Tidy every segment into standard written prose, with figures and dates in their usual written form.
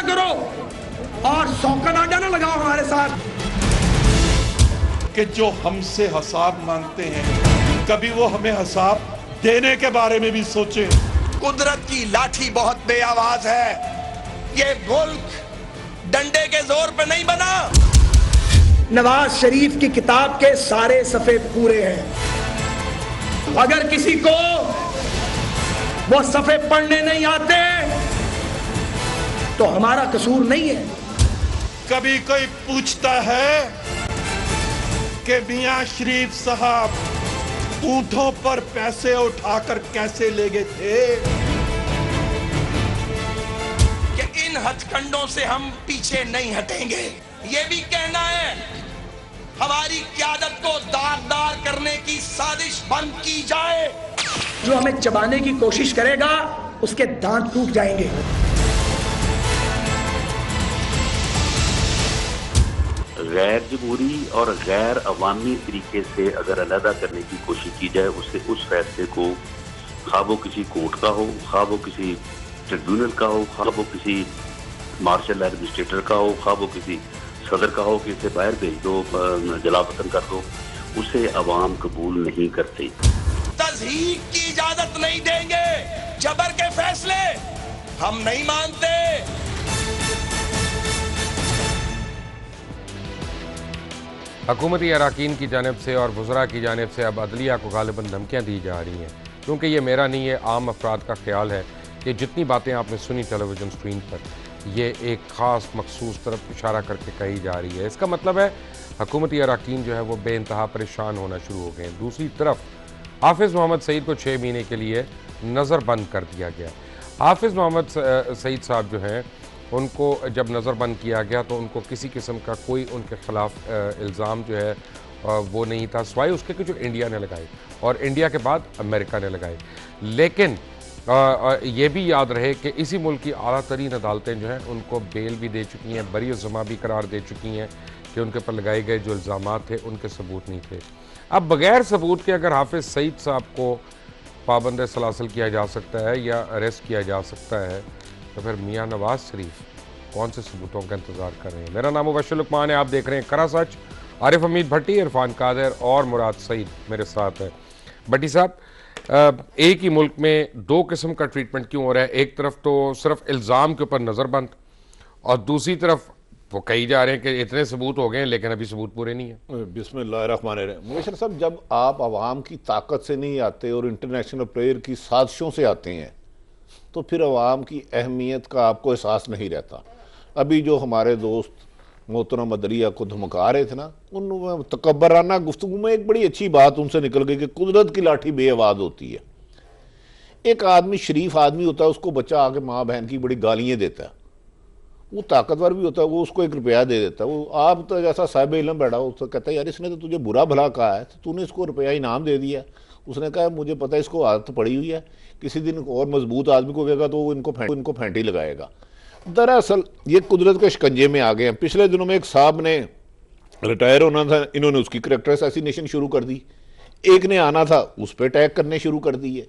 करो और सौकन आजा ना लगाओ हमारे साथ कि जो हमसे हिसाब मांगते हैं कभी वो हमें हिसाब देने के बारे में भी सोचे। कुदरत की लाठी बहुत बेआवाज है। ये मुल्क डंडे के जोर पे नहीं बना। नवाज शरीफ की किताब के सारे सफे पूरे हैं। अगर किसी को वो सफे पढ़ने नहीं आते तो हमारा कसूर नहीं है। कभी कोई पूछता है कि मियां शरीफ साहब ऊंटों पर पैसे उठाकर कैसे ले गए थे, कि इन हथकंडों से हम पीछे नहीं हटेंगे। ये भी कहना है हमारी क़यादत को दागदार करने की साजिश बंद की जाए। जो हमें चबाने की कोशिश करेगा उसके दांत टूट जाएंगे। गैर जमहूरी और गैर अवामी तरीके से अगर अलहदा करने की कोशिश की जाए, उससे उस फैसले को खा वो किसी कोर्ट का हो, खा वो किसी ट्रिब्यूनल का हो, खा वो किसी मार्शल एडमिनिस्ट्रेटर का हो, खा वो किसी सदर का हो कि इसे बाहर भेज दो, जलावतन कर दो, उसे अवाम कबूल नहीं करते। तज़हीक की इजाजत नहीं देंगे। जबर के फैसले हम नहीं मानते। हुकूमती अरकान की जानिब से और वज़रा की जानिब से अब अदलिया को गालिबन धमकियाँ दी जा रही हैं, क्योंकि ये मेरा नहीं है, आम अफराद का ख्याल है कि जितनी बातें आपने सुनी टेलीविज़न स्क्रीन पर, ये एक ख़ास मखसूस तरफ इशारा करके कही जा रही है। इसका मतलब है हुकूमती अरकान जो है वो बेइंतहा परेशान होना शुरू हो गए हैं। दूसरी तरफ हाफिज़ मोहम्मद सईद को 6 महीने के लिए नज़रबंद कर दिया गया। हाफिज़ मोहम्मद सईद साहब जो हैं उनको जब नज़रबंद किया गया तो उनको किसी किस्म का कोई उनके ख़िलाफ़ इल्ज़ाम जो है वो नहीं था, सिवाय उसके कि जो इंडिया ने लगाए और इंडिया के बाद अमेरिका ने लगाए। लेकिन ये भी याद रहे कि इसी मुल्क की आला तरीन अदालतें जो हैं उनको बेल भी दे चुकी हैं, बरी ज़मा भी करार दे चुकी हैं कि उनके पर लगाए गए जो इल्ज़ामात थे उनके सबूत नहीं थे। अब बग़ैर सबूत के अगर हाफिज़ सईद साहब को पाबंद सलासल किया जा सकता है या अरेस्ट किया जा सकता है, तो फिर मियाँ नवाज शरीफ कौन से सबूतों का इंतज़ार कर रहे हैं। मेरा नाम मुबश्शिर लुकमान है, आप देख रहे हैं करा सच। आरिफ हमीद भट्टी, इरफान कादर और मुराद सईद मेरे साथ है। भट्टी साहब, एक ही मुल्क में दो किस्म का ट्रीटमेंट क्यों हो रहा है? एक तरफ तो सिर्फ इल्ज़ाम के ऊपर नज़रबंद और दूसरी तरफ वो कही जा रहे हैं कि इतने सबूत हो गए हैं लेकिन अभी सबूत पूरे नहीं है। बिस्मिल्लाहिर्रहमानिर्रहीम। मुबश्शिर साहब, जब आप आवाम की ताकत से नहीं आते और इंटरनेशनल प्लेयर की साजिशों से आते हैं तो फिर आवाम की अहमियत का आपको एहसास नहीं रहता। अभी जो हमारे दोस्त मोहतरम अदलिया को धमका रहे थे ना, उन तकब्बराना गुफ्तगू में एक बड़ी अच्छी बात उनसे निकल गई कि कुदरत की लाठी बेआवाज़ होती है। एक आदमी शरीफ आदमी होता है, उसको बच्चा आके माँ बहन की बड़ी गालियाँ देता है, वो ताकतवर भी होता है, वो उसको 1 रुपया दे देता है। वो आप तो जैसा साहिब इल्म बैठा हो, उसको कहता है यार इसने तो तुझे बुरा भला कहा है तो तूने इसको रुपया इनाम दे दिया। उसने कहा मुझे पता है इसको आदत पड़ी हुई है, किसी दिन और मजबूत आदमी को कहेगा तो वो इनको फेंटी लगाएगा। दरअसल ये कुदरत के शिकंजे में आ गए हैं। पिछले दिनों में एक साहब ने रिटायर होना था, इन्होंने उसकी करैक्टर असैसिनेशन शुरू कर दी। एक ने आना था, उस पर अटैक करने शुरू कर दिए।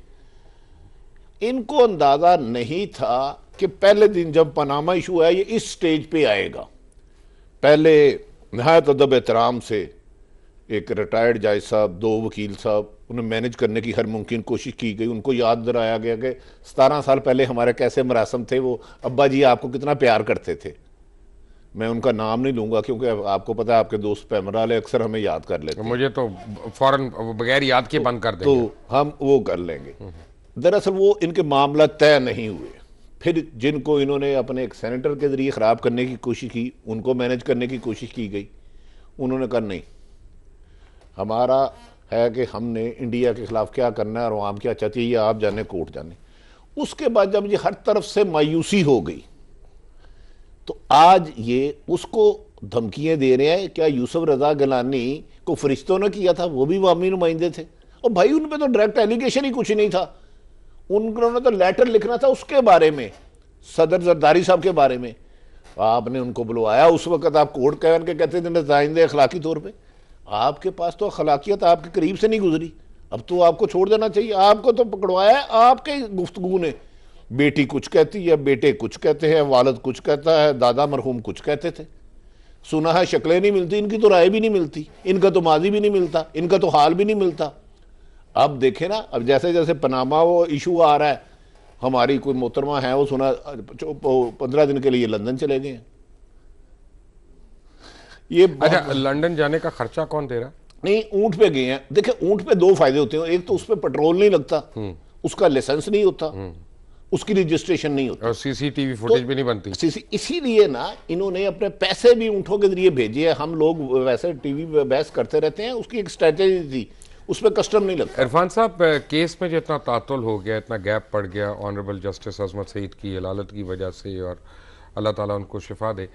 इनको अंदाज़ा नहीं था कि पहले दिन जब पनामा इशू आया ये इस स्टेज पे आएगा। पहले नहायत अदब एहतराम से एक रिटायर्ड जज साहब, 2 वकील साहब, उन्हें मैनेज करने की हर मुमकिन कोशिश की गई। उनको याद दिलाया गया कि 17 साल पहले हमारे कैसे मरासम थे, वो अब्बा जी आपको कितना प्यार करते थे। मैं उनका नाम नहीं लूँगा क्योंकि आपको पता है आपके दोस्त पैमराल अक्सर हमें याद कर लेते हैं। मुझे तो फ़ौरन बगैर याद के बंद कर देंगे तो हम वो कर लेंगे। दरअसल वो इनके मामला तय नहीं हुए। फिर जिनको इन्होंने अपने एक सेनेटर के ज़रिए ख़राब करने की कोशिश की, उनको मैनेज करने की कोशिश की गई। उन्होंने कहा नहीं, हमारा है कि हमने इंडिया के ख़िलाफ़ क्या करना है और आवाम क्या चाहती है ये आप जाने, कोर्ट जाने। उसके बाद जब ये हर तरफ से मायूसी हो गई तो आज ये उसको धमकियाँ दे रहे हैं। क्या यूसुफ रज़ा गिलानी को फरिश्तों ने किया था? वो भी अवामी नुमाइंदे थे और भाई उन पर तो डायरेक्ट एलिगेशन ही कुछ नहीं था। उन्होंने तो लेटर लिखना था उसके बारे में, सदर जरदारी साहब के बारे में। आपने उनको बुलवाया, उस वक्त आप कोर्ट कह के कहते थे नजाइंदे अखलाकी तौर पे। आपके पास तो अखलाकियत आपके करीब से नहीं गुजरी, अब तो आपको छोड़ देना चाहिए। आपको तो पकड़वाया आपके गुफ्तगू ने। बेटी कुछ कहती है, बेटे कुछ कहते हैं, वालिद कुछ कहता है, दादा मरहूम कुछ कहते थे। सुना है शक्लें नहीं मिलती, इनकी तो राय भी नहीं मिलती, इनका तो माजी भी नहीं मिलता, इनका तो हाल भी नहीं मिलता। अब देखे ना, अब जैसे जैसे पनामा वो इशू आ रहा है, हमारी कोई मोहतरमा है वो सुना 15 दिन के लिए लंदन चले गए हैं। ये अच्छा, लंदन जाने का खर्चा कौन दे रहा? नहीं, ऊंट पे गए हैं। देखिए ऊंट पे दो फायदे होते हैं, एक तो उस पर पेट्रोल नहीं लगता, उसका लाइसेंस नहीं होता, उसकी रजिस्ट्रेशन नहीं होती, और सीसीटीवी फुटेज भी नहीं बनती। इसीलिए ना इन्होंने अपने पैसे भी ऊंटों के जरिए भेजे हैं। हम लोग वैसे टीवी पे बहस करते रहते हैं, उसकी एक स्ट्रेटेजी थी, उस पर कस्टम नहीं लगता। इरफान साहब, केस में जो इतना तातुल हो गया, इतना गैप पड़ गया ऑनरेबल जस्टिस अजमत सईद की अदालत की वजह से, और अल्लाह ताला उनको शिफा दे,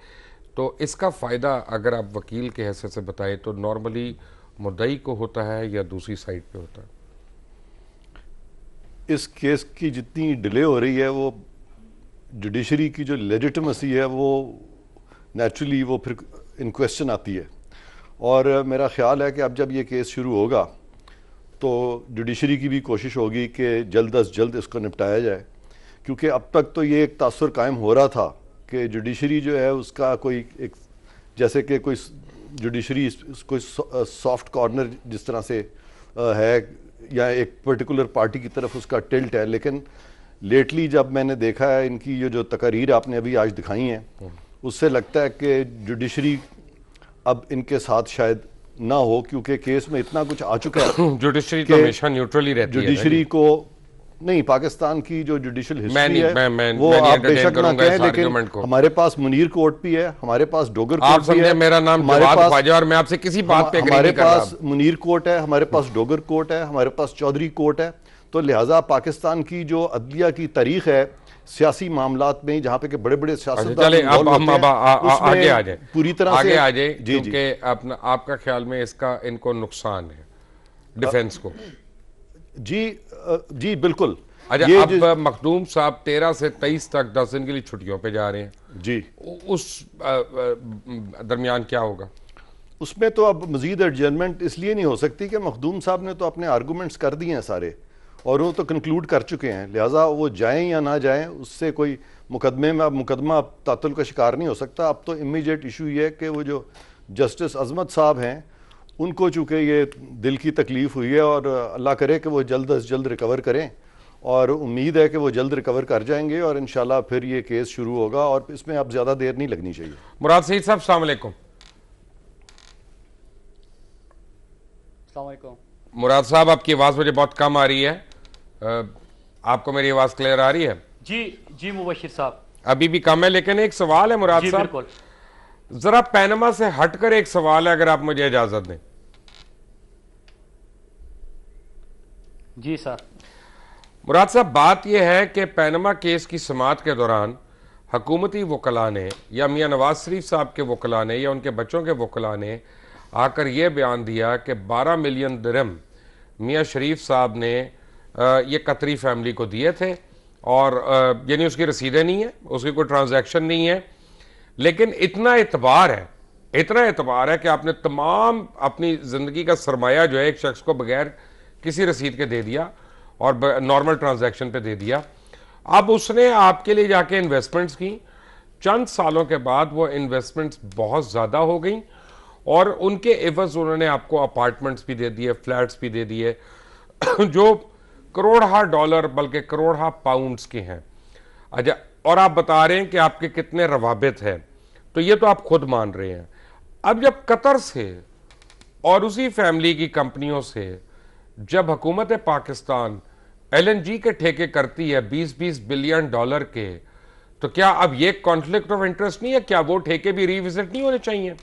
तो इसका फ़ायदा अगर आप वकील के हैसियत से बताएं तो नॉर्मली मुद्दई को होता है या दूसरी साइड पे होता है? इस केस की जितनी डिले हो रही है, वो जुडिशरी की जो लेजिटिमेसी है वो नेचुरली वो फिर इन क्वेश्चन आती है। और मेरा ख्याल है कि अब जब ये केस शुरू होगा तो जुडिशरी की भी कोशिश होगी कि जल्द अज जल्द इसको निपटाया जाए, क्योंकि अब तक तो ये एक तासुर कायम हो रहा था कि जुडिशरी जो है उसका कोई एक, जैसे कि कोई जुडिशरी कोई सॉफ्ट कॉर्नर जिस तरह से है, या एक पर्टिकुलर पार्टी की तरफ उसका टिल्ट है। लेकिन लेटली जब मैंने देखा है इनकी ये जो तकारीर आपने अभी आज दिखाई हैं, उससे लगता है कि जुडिशरी अब इनके साथ शायद ना हो, क्योंकि केस में इतना कुछ आ चुका है। जुडिशरी तो हमेशा न्यूट्रल ही रहती है। जुडिशरी को नहीं, पाकिस्तान की जो जुडिशल हिस्ट्री है वो मैं आप बेशक ना कहें, लेकिन हमारे पास मुनीर कोर्ट भी है, हमारे पास डोगर कोर्ट भी है। मेरा नाम जवाद ख्वाजा और मैं आपसे किसी बात पे हमारे पास मुनीर कोर्ट है, हमारे पास डोगर कोर्ट है, हमारे पास चौधरी कोर्ट है। तो लिहाजा पाकिस्तान की जो अदलिया की तारीख है सियासी मामलात में, जहाँ पे के बड़े बड़े सियासतदान आगे आ जाए, पूरी तरह आगे से आ जाए, क्योंकि अपना आपका ख्याल में इसका इनको नुकसान है डिफेंस को? जी बिल्कुल। अच्छा, अब मखदूम साहब 13 से 23 तक 10 दिन के लिए छुट्टियों पे जा रहे हैं जी, उस दरमियान क्या होगा? उसमें तो अब मजीद एडजर्नमेंट इसलिए नहीं हो सकती कि मखदूम साहब ने तो अपने आर्गूमेंट्स कर दिए हैं सारे, और वो तो कंक्लूड कर चुके हैं। लिहाजा वो जाएं या ना जाएं, उससे कोई मुकदमे में अब मुकदमा तातुल का शिकार नहीं हो सकता। अब तो इमीडिएट इशू ये है कि वो जो जस्टिस अजमत साहब हैं, उनको चूँकि ये दिल की तकलीफ़ हुई है, और अल्लाह करे कि वो जल्द अज जल्द रिकवर करें, और उम्मीद है कि वो जल्द रिकवर कर जाएंगे, और इंशाल्लाह फिर ये केस शुरू होगा, और इसमें अब ज़्यादा देर नहीं लगनी चाहिए। मुराद सईद साहब, अस्सलाम वालेकुम। मुराद साहब, आपकी आवाज़ मुझे बहुत कम आ रही है, आपको मेरी आवाज़ क्लियर आ रही है? जी मुबशिर साहब, अभी भी कम है, लेकिन एक सवाल है मुराद साहब, जरा पैनमा से हटकर एक सवाल है, अगर आप मुझे इजाजत दें। जी सर। मुराद साहब, बात यह है कि पैनमा केस की समाअत के दौरान हुकूमती वकला ने, या मियाँ नवाज शरीफ साहब के वकला ने, या उनके बच्चों के वकला ने आकर यह बयान दिया कि 12 मिलियन दिरहम मियाँ शरीफ साहब ने ये कतरी फैमिली को दिए थे, और यानी उसकी रसीदें नहीं है, उसकी कोई ट्रांजैक्शन नहीं है, लेकिन इतना एतबार है कि आपने तमाम अपनी ज़िंदगी का सरमाया जो है एक शख्स को बगैर किसी रसीद के दे दिया और नॉर्मल ट्रांजैक्शन पे दे दिया। अब उसने आपके लिए जाके इन्वेस्टमेंट्स की, चंद सालों के बाद वो इन्वेस्टमेंट्स बहुत ज़्यादा हो गई, और उनके एवज उन्होंने आपको अपार्टमेंट्स भी दे दिए, फ्लैट्स भी दे दिए जो करोड़ा डॉलर बल्कि करोड़ा पाउंड्स के हैं। अच्छा, और आप बता रहे हैं कि आपके कितने रवाबित हैं, तो ये तो आप खुद मान रहे हैं। अब जब कतर से और उसी फैमिली की कंपनियों से जब हुकूमत पाकिस्तान LNG के ठेके करती है 20-20 बिलियन डॉलर के, तो क्या अब ये कॉन्फ्लिक्ट ऑफ इंटरेस्ट नहीं है? क्या वो ठेके भी रिविजिट नहीं होने चाहिए?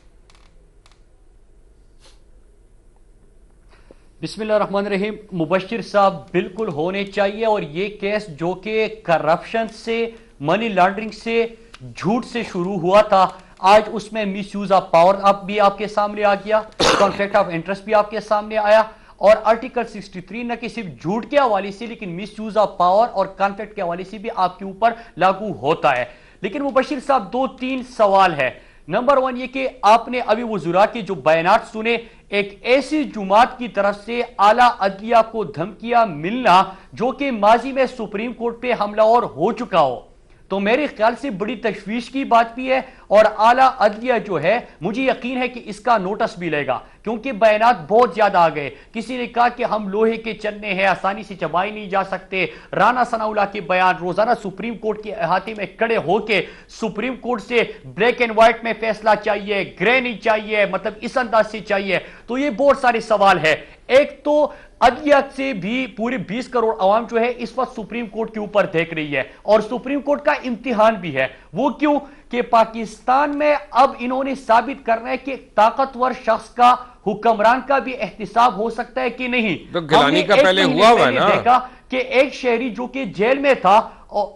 बिस्मिल्लाहिर्रहमानिर्रहीम। मुबशिर साहब, बिल्कुल होने चाहिए, और ये केस जो कि करप्शन से, मनी लॉन्ड्रिंग से, झूठ से शुरू हुआ था, आज उसमें मिसयूज ऑफ पावर अब भी आपके सामने आ गया, कॉन्फ्लिक्ट ऑफ इंटरेस्ट भी आपके सामने आया, और आर्टिकल 63 न कि सिर्फ झूठ के हवाले से लेकिन मिसयूज ऑफ पावर और कॉन्फ्लिक्ट के हवाले से भी आपके ऊपर लागू होता है। लेकिन मुबशिर साहब, 2-3 सवाल है। नंबर 1 ये कि आपने अभी वज़ुरा के जो बयानात सुने, एक ऐसी जुमात की तरफ से आला अदलिया को धमकियां मिलना जो कि माजी में सुप्रीम कोर्ट पे हमलावर हो चुका हो, तो मेरे ख्याल से बड़ी तशवीश की बात भी है। और आला अदलिया जो है, मुझे यकीन है कि इसका नोटिस भी लेगा, क्योंकि बयानात बहुत ज्यादा आ गए। किसी ने कहा कि हम लोहे के चन्ने हैं, आसानी से चबाए नहीं जा सकते। राना सनाउल्लाह के बयान, रोजाना सुप्रीम कोर्ट के अहाते में खड़े होके सुप्रीम कोर्ट से ब्लैक एंड व्हाइट में फैसला चाहिए, ग्रे नहीं चाहिए, मतलब इस अंदाज से चाहिए। तो ये बहुत सारे सवाल है। एक तो अदलिया से भी पूरे 20 करोड़ अवाम जो है इस वक्त सुप्रीम कोर्ट के ऊपर देख रही है, और सुप्रीम कोर्ट का इम्तिहान भी है। वो क्यों कि पाकिस्तान में अब इन्होंने साबित करना है कि ताकतवर शख्स का, हुक्मरान का भी एहतिसाब हो सकता है कि नहीं। तो गिलानी का पहले हुआ है ना, देखा कि एक शहरी जो कि जेल में था, और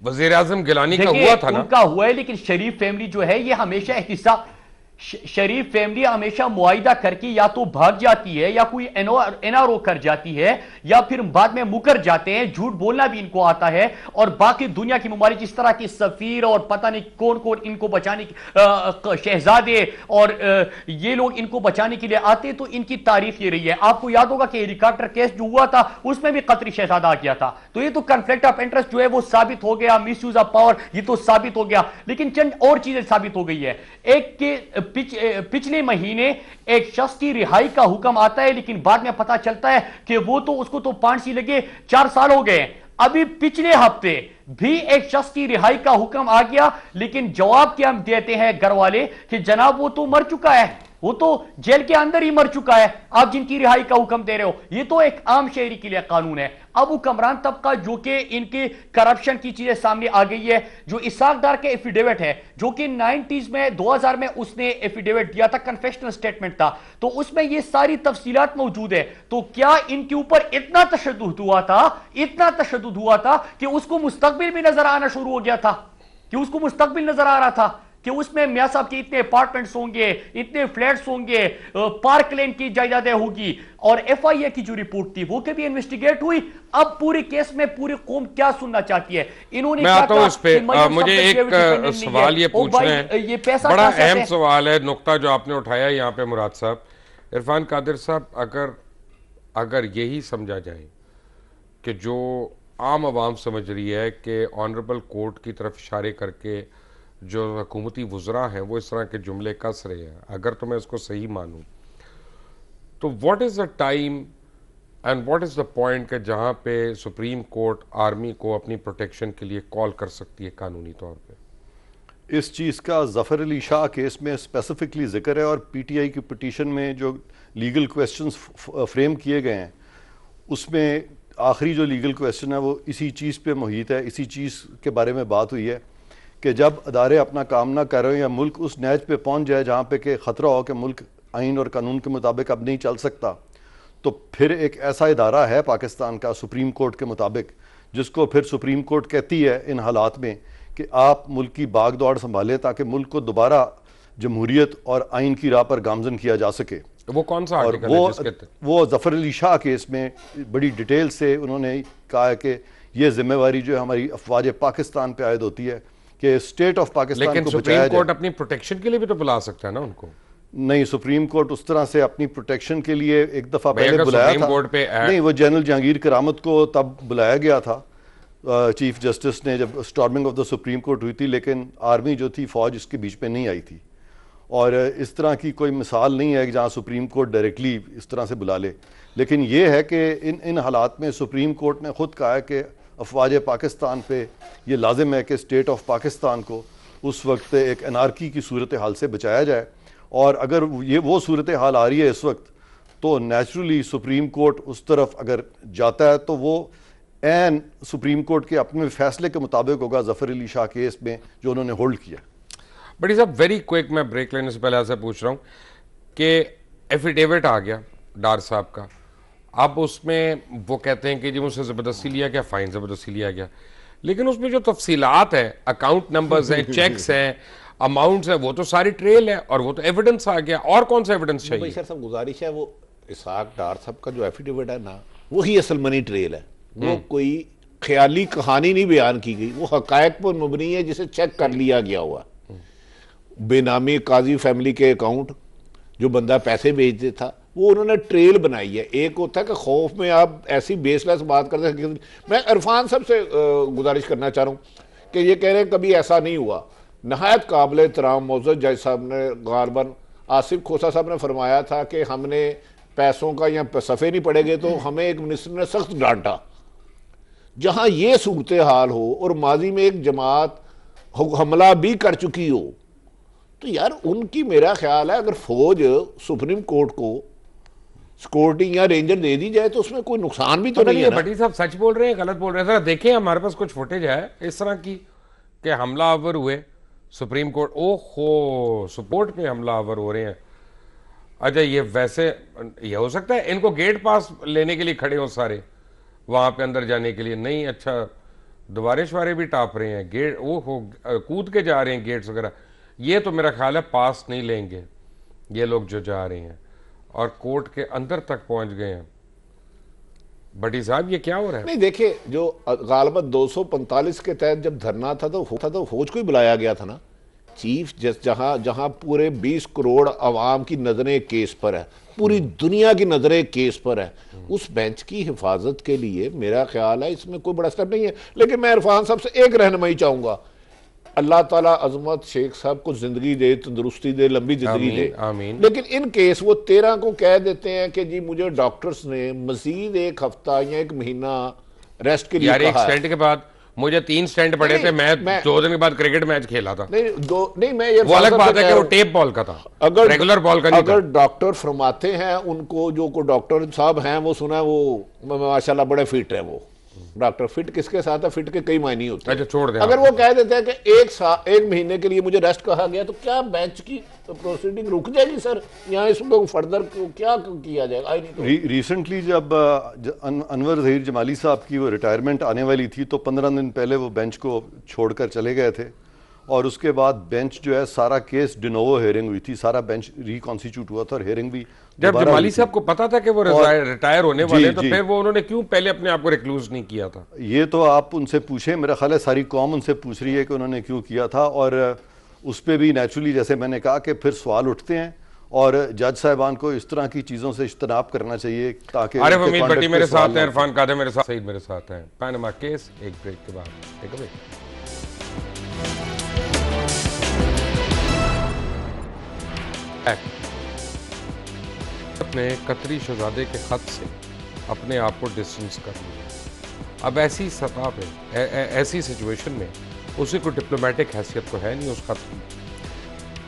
वजीर आजम गिलानी का हुआ था ना, उनका हुआ है, लेकिन शरीफ फैमिली जो है ये हमेशा एहतिसाब, शरीफ फैमिली हमेशा मुआहिदा करके या तो भाग जाती है या कोई एनआरओ कर जाती है, या फिर बाद में मुकर जाते हैं। झूठ बोलना भी इनको आता है, और बाकी दुनिया की ममालिक जिस तरह के सफीर और पता नहीं कौन कौन इनको बचाने की, शहजादे और ये लोग इनको बचाने के लिए आते, तो इनकी तारीफ ये रही है। आपको याद होगा कि हेलीकॉप्टर केस जो हुआ था उसमें भी कतरी शहजादा आ गया था। तो ये तो कॉन्फ्लिक्ट ऑफ इंटरेस्ट जो है वो साबित हो गया, मिस यूज ऑफ पावर ये तो साबित हो गया। लेकिन चंद और चीजें साबित हो गई है। एक के पिछले महीने एक शख्स की रिहाई का हुक्म आता है, लेकिन बाद में पता चलता है कि वो तो उसको तो फांसी लगे 4 साल हो गए। अभी पिछले हफ्ते भी एक शख्स की रिहाई का हुक्म आ गया, लेकिन जवाब क्या हम देते हैं घर वाले कि जनाब वो तो मर चुका है, वो तो जेल के अंदर ही मर चुका है, आप जिनकी रिहाई का हुक्म दे रहे हो। ये तो एक आम शहरी के लिए कानून है। अब हुक्मरान तबका जो कि इनके करप्शन की चीजें सामने आ गई है, जो इसाक डार के एफिडेविट है, जो कि 90s में 2000 में उसने एफिडेविट दिया था, कन्फेशनल स्टेटमेंट था, तो उसमें ये सारी तफसीलात मौजूद है। तो क्या इनके ऊपर इतना तशद्दुद हुआ था, इतना तशद्दुद हुआ था कि उसको मुस्तकबिल भी नजर आना शुरू हो गया था, कि उसको मुस्तकबिल नजर आ रहा था कि उसमें मियां साहब के इतने अपार्टमेंट्स होंगे, इतने फ्लैट्स होंगे, पार्क लेन की जायदादें होगी। और एफआईए की जो रिपोर्ट थी वो कभी इन्वेस्टिगेट हुई। अब पूरे केस में पूरी कौम क्या सुनना चाहती है, इन्होंने मैं आता हूं इस पे, मुझे एक सवाल ये पूछना है, ये पैसा बड़ा अहम सवाल है, नुक्ता जो आपने उठाया यहाँ पे मुराद साहब, इरफान कादिर साहब, अगर यही समझा जाए कि जो आम आवाम समझ रही है कि ऑनरेबल कोर्ट की तरफ इशारे करके जो हुकूमती वुज़रा हैं वो इस तरह के जुमले कस रहे हैं, अगर तो मैं इसको सही मानूं, तो what is the time and what is the point कि जहां पे सुप्रीम कोर्ट आर्मी को अपनी प्रोटेक्शन के लिए कॉल कर सकती है कानूनी तौर पे? इस चीज़ का ज़फ़र अली शाह केस में स्पेसिफिकली जिक्र है, और पीटीआई की पिटीशन में जो लीगल क्वेश्चंस फ्रेम किए गए हैं उसमें आखिरी जो लीगल क्वेश्चन है वो इसी चीज़ पे मुहित है। इसी चीज़ के बारे में बात हुई है कि जब अदारे अपना काम ना कर रहे हो या मुल्क उस नहज पे पहुंच जाए जहाँ पे कि ख़तरा हो कि मुल्क आइन और कानून के मुताबिक अब नहीं चल सकता, तो फिर एक ऐसा इदारा है पाकिस्तान का सुप्रीम कोर्ट के मुताबिक, जिसको फिर सुप्रीम कोर्ट कहती है इन हालात में कि आप मुल्क की भाग दौड़ संभालें ताकि मुल्क को दोबारा जमहूरियत और आइन की राह पर गामजन किया जा सके। वो कौन सा आर्टिकल है? वो ज़फ़र अली शाह केस में बड़ी डिटेल से उन्होंने कहा है कि ये जिम्मेवारी जो है हमारी अफवाज पाकिस्तान पे आयद होती है कि स्टेट ऑफ पाकिस्तान लेकिन को सुप्रीम कोर्ट अपनी प्रोटेक्शन के लिए भी तो बुला सकता है ना उनको? नहीं, सुप्रीम कोर्ट उस तरह से अपनी प्रोटेक्शन के लिए एक दफ़ा पहले बुलाया था। नहीं, वो जनरल जहांगीर करामत को तब बुलाया गया था चीफ जस्टिस ने, जब storming of the supreme court हुई थी, लेकिन आर्मी जो थी, फौज इसके बीच में नहीं आई थी। और इस तरह की कोई मिसाल नहीं है कि जहाँ सुप्रीम कोर्ट डायरेक्टली इस तरह से बुला ले। लेकिन ये है कि इन हालात में सुप्रीम कोर्ट ने खुद कहा है कि अफवाज पाकिस्तान पे ये लाजिम है कि स्टेट ऑफ पाकिस्तान को उस वक्त एक अनारकी की सूरत हाल से बचाया जाए। और अगर ये वो सूरत हाल आ रही है इस वक्त, तो नेचुरली सुप्रीम कोर्ट उस तरफ अगर जाता है तो वो एन सुप्रीम कोर्ट के अपने फैसले के मुताबिक होगा ज़फ़र अली शाह केस में जो उन्होंने होल्ड किया। बड़ी साहब, वेरी क्विक, मैं ब्रेक लेने से पहले ऐसे पूछ रहा हूँ कि एफिडेविट आ गया डार साहब का, अब उसमें वो कहते हैं कि जी मुझसे ज़बरदस्ती लिया गया, फाइन ज़बरदस्ती लिया गया, लेकिन उसमें जो तफसीलात है, अकाउंट नंबर्स हैं, चेक्स हैं, अमाउंट्स है, वो तो सारी ट्रेल है और वो तो एविडेंस आ गया। और कौन सा एविडेंस चाहिए? सर सब गुजारिश है, वो इसाक डार साहब का जो एफिडेविट है ना, वही असल मनी ट्रेल है। वो कोई ख्याली कहानी नहीं बयान की गई, वो हकायक पर मुबनी है जिसे चेक कर लिया गया हुआ। बेनामी काजी फैमिली के अकाउंट, जो बंदा पैसे बेचते था, वो उन्होंने ट्रेल बनाई है। एक होता है कि खौफ में आप ऐसी बेसलेस बात करते हैं। मैं इरफान साहब से गुजारिश करना चाह रहा हूँ कि ये कह रहे हैं कभी ऐसा नहीं हुआ। नहायत काबिल एहतराम मोअज़्ज़ज़ जज साहब ने गालिबन आसिफ खोसा साहब ने फरमाया था कि हमने पैसों का या सफ़े नहीं पड़ेंगे, तो हमें एक मिनिस्टर ने सख्त डांटा। जहाँ ये सूरत हाल हो और माजी में एक जमात हमला भी कर चुकी हो, तो यार उनकी मेरा ख्याल है अगर फौज सुप्रीम कोर्ट को सिक्योरिटी या रेंजर दे दी जाए तो उसमें कोई नुकसान भी तो नहीं है ना। भट्टी साहब सच बोल रहे हैं गलत बोल रहे हैं? जरा देखें, हमारे पास कुछ फुटेज है इस तरह की कि हमलावर हुए सुप्रीम कोर्ट, ओहो सपोर्ट में हमलावर हो रहे हैं। अच्छा, ये वैसे ये हो सकता है इनको गेट पास लेने के लिए खड़े हो सारे वहां पे अंदर जाने के लिए? नहीं, अच्छा दोबारे शवारे भी टाप रहे हैं, गेट ओहो कूद के जा रहे हैं गेट्स वगैरह। ये तो मेरा ख्याल है पास नहीं लेंगे ये लोग जो जा रहे हैं, और कोर्ट के अंदर तक पहुंच गए हैं। भट्टी साहब ये क्या हो रहा है? नहीं देखिए, जो गालिबन 245 के तहत जब धरना था तो फौज को ही बुलाया गया था ना। चीफ जस्ट जहां पूरे 20 करोड़ अवाम की नजरें केस पर है, पूरी दुनिया की नजरें केस पर है, उस बेंच की हिफाजत के लिए मेरा ख्याल है इसमें कोई बड़ा स्टेप नहीं है। लेकिन मैं इरफान साहब से एक रहनुमाई चाहूंगा, अल्लाह ताला अजमत शेख साहब को जिंदगी दे, तंदुरुस्ती दे, लंबी जिंदगी दे, आमीन। लेकिन इन केस वो 13 को कह देते हैं कि जी मुझे डॉक्टर्स ने मजीद एक हफ्ता या एक महीना रेस्ट के लिए यार, एक कहा है। स्टेंट के बाद मुझे 3 स्टेंट पड़े थे, मैं 2 दिन के बाद क्रिकेट मैच खेला था। नहीं मैं ये वो अलग बात है कि वो टेप बॉल का था, अगर रेगुलर बॉल का नहीं था। अगर डॉक्टर फरमाते हैं उनको, जो को डॉक्टर साहब हैं वो सुना है, वो माशाल्लाह बड़े फिट है वो डॉक्टर। फिट किसके साथ है? फिट के कई मायने होते हैं। अच्छा छोड़ दें। अगर वो कह देते हैं कि एक महीने के लिए मुझे रेस्ट कहा गया, तो क्या बेंच की प्रोसीडिंग रुक जाएगी सर? यहाँ इसको फर्दर क्या किया जाएगा? आई नहीं तो रिसेंटली जब अनवर ज़हीर जमाली साहब की वो रिटायरमेंट आने वाली थी तो 15 दिन पहले वो बेंच को छोड़कर चले गए थे, और उसके बाद बेंच जो है सारा केस डिनोवो हेयरिंग हुई थी, सारा बेंच रिकॉन्स्टिट्यूट हुआ था और हेयरिंग भी जब जमाली साहब को पता था कि वो रिटायर होने वाले, तो जी। फिर वो उन्होंने क्यों पहले अपने आप को रिक्लूज नहीं किया था? ये तो आप उनसे पूछें, मेरा ख्याल है सारी कौम उनसे पूछ रही है कि उन्होंने क्यों किया था। और उस पर भी नेचुरली जैसे मैंने कहा कि फिर सवाल उठते हैं, और जज साहिबान को इस तरह की चीज़ों से इज्तनाब करना चाहिए ताकि आरिफ हमीद भट्टी मेरे साथ हैं, इरफान कादिर मेरे साथ, सईद मेरे साथ हैं। पैनामा केस, एक ब्रेक के बाद टेक अवे। ने कतरी शहजादे के खत से अपने आप को डिस्टेंस कर लिया। अब ऐसी सतह पे ऐसी सिचुएशन में उसे कोई डिप्लोमेटिक हैसियत तो है नहीं उस खत की,